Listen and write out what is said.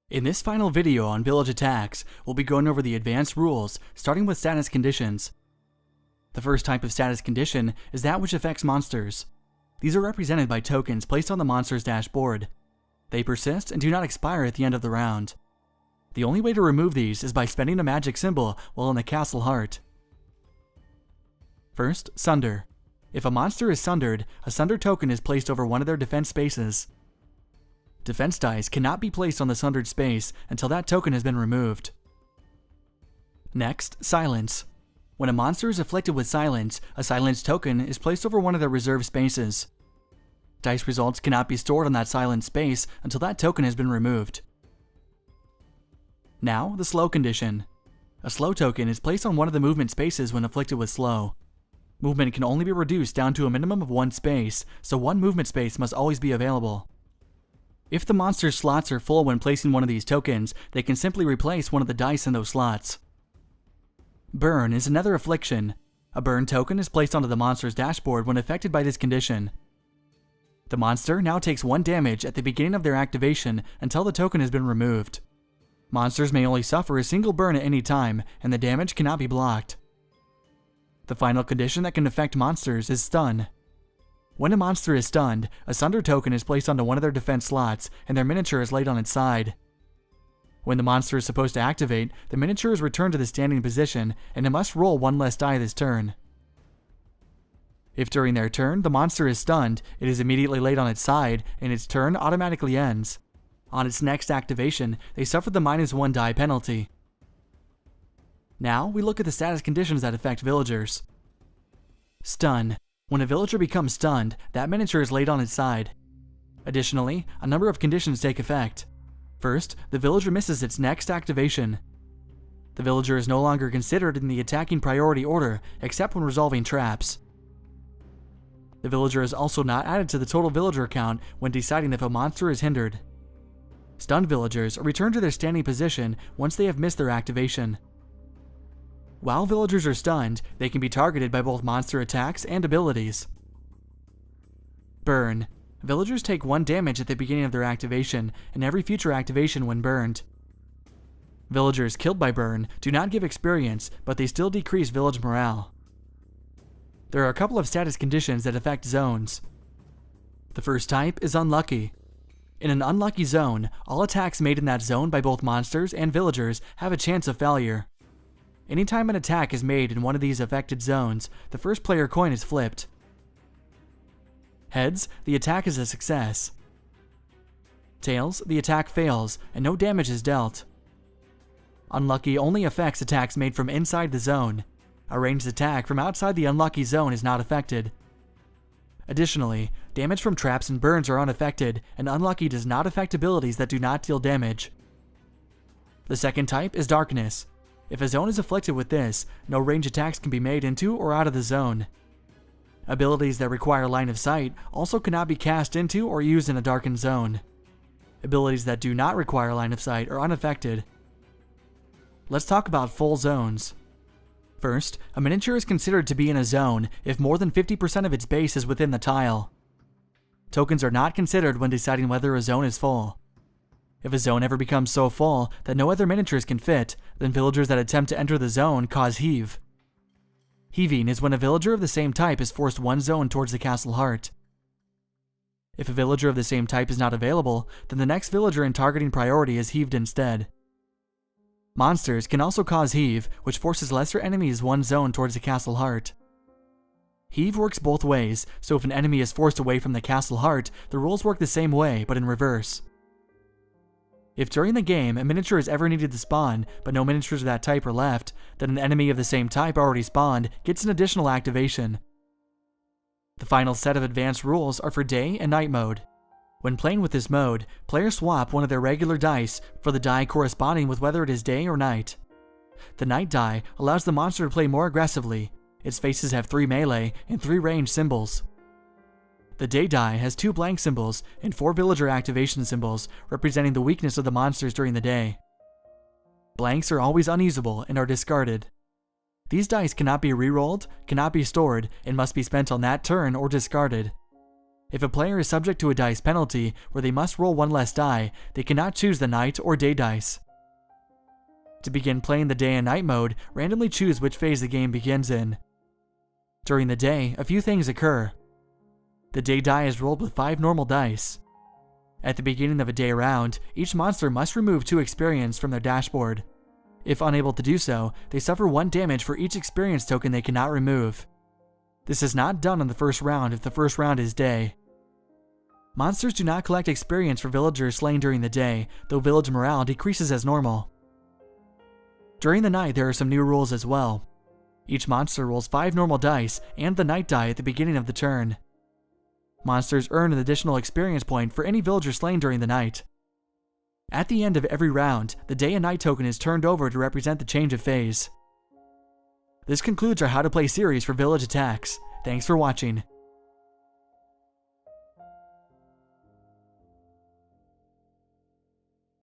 In this final video on village attacks, we'll be going over the advanced rules, starting with status conditions. The first type of status condition is that which affects monsters. These are represented by tokens placed on the monster's dashboard. They persist and do not expire at the end of the round. The only way to remove these is by spending a magic symbol while in the castle heart. First, Sunder. If a monster is sundered, a Sunder token is placed over one of their defense spaces. Defense dice cannot be placed on the sundered space until that token has been removed. Next, Silence. When a monster is afflicted with Silence, a Silence token is placed over one of their reserved spaces. Dice results cannot be stored on that Silence space until that token has been removed. Now, the Slow condition. A Slow token is placed on one of the movement spaces when afflicted with Slow. Movement can only be reduced down to a minimum of one space, so one movement space must always be available. If the monster's slots are full when placing one of these tokens, they can simply replace one of the dice in those slots. Burn is another affliction. A burn token is placed onto the monster's dashboard when affected by this condition. The monster now takes 1 damage at the beginning of their activation until the token has been removed. Monsters may only suffer a single burn at any time, and the damage cannot be blocked. The final condition that can affect monsters is Stun. When a monster is stunned, a Sunder token is placed onto one of their defense slots, and their miniature is laid on its side. When the monster is supposed to activate, the miniature is returned to the standing position, and it must roll 1 less die this turn. If during their turn the monster is stunned, it is immediately laid on its side, and its turn automatically ends. On its next activation, they suffer the -1 die penalty. Now, we look at the status conditions that affect villagers. Stun. When a villager becomes stunned, that miniature is laid on its side. Additionally, a number of conditions take effect. First, the villager misses its next activation. The villager is no longer considered in the attacking priority order, except when resolving traps. The villager is also not added to the total villager count when deciding if a monster is hindered. Stunned villagers are returned to their standing position once they have missed their activation. While villagers are stunned, they can be targeted by both monster attacks and abilities. Burn. Villagers take 1 damage at the beginning of their activation and every future activation when burned. Villagers killed by burn do not give experience, but they still decrease village morale. There are a couple of status conditions that affect zones. The first type is Unlucky. In an unlucky zone, all attacks made in that zone by both monsters and villagers have a chance of failure. Anytime an attack is made in one of these affected zones, the first player coin is flipped. Heads, the attack is a success. Tails, the attack fails, and no damage is dealt. Unlucky only affects attacks made from inside the zone. A ranged attack from outside the unlucky zone is not affected. Additionally, damage from traps and burns are unaffected, and unlucky does not affect abilities that do not deal damage. The second type is Darkness. If a zone is afflicted with this, no range attacks can be made into or out of the zone. Abilities that require line of sight also cannot be cast into or used in a darkened zone. Abilities that do not require line of sight are unaffected. Let's talk about full zones. First, a miniature is considered to be in a zone if more than 50% of its base is within the tile. Tokens are not considered when deciding whether a zone is full. If a zone ever becomes so full that no other miniatures can fit, then villagers that attempt to enter the zone cause heave. Heaving is when a villager of the same type is forced 1 zone towards the castle heart. If a villager of the same type is not available, then the next villager in targeting priority is heaved instead. Monsters can also cause heave, which forces lesser enemies 1 zone towards the castle heart. Heave works both ways, so if an enemy is forced away from the castle heart, the rules work the same way, but in reverse. If during the game a miniature is ever needed to spawn, but no miniatures of that type are left, then an enemy of the same type already spawned gets an additional activation. The final set of advanced rules are for day and night mode. When playing with this mode, players swap one of their regular dice for the die corresponding with whether it is day or night. The night die allows the monster to play more aggressively. Its faces have 3 melee and 3 ranged symbols. The day die has 2 blank symbols and 4 villager activation symbols representing the weakness of the monsters during the day. Blanks are always unusable and are discarded. These dice cannot be re-rolled, cannot be stored, and must be spent on that turn or discarded. If a player is subject to a dice penalty where they must roll one less die, they cannot choose the night or day dice. To begin playing the day and night mode, randomly choose which phase the game begins in. During the day, a few things occur. The day die is rolled with 5 normal dice. At the beginning of a day round, each monster must remove 2 experience from their dashboard. If unable to do so, they suffer 1 damage for each experience token they cannot remove. This is not done on the first round if the first round is day. Monsters do not collect experience for villagers slain during the day, though village morale decreases as normal. During the night, there are some new rules as well. Each monster rolls 5 normal dice and the night die at the beginning of the turn. Monsters earn an additional experience point for any villager slain during the night. At the end of every round, the day and night token is turned over to represent the change of phase. This concludes our How to Play series for Village Attacks. Thanks for watching.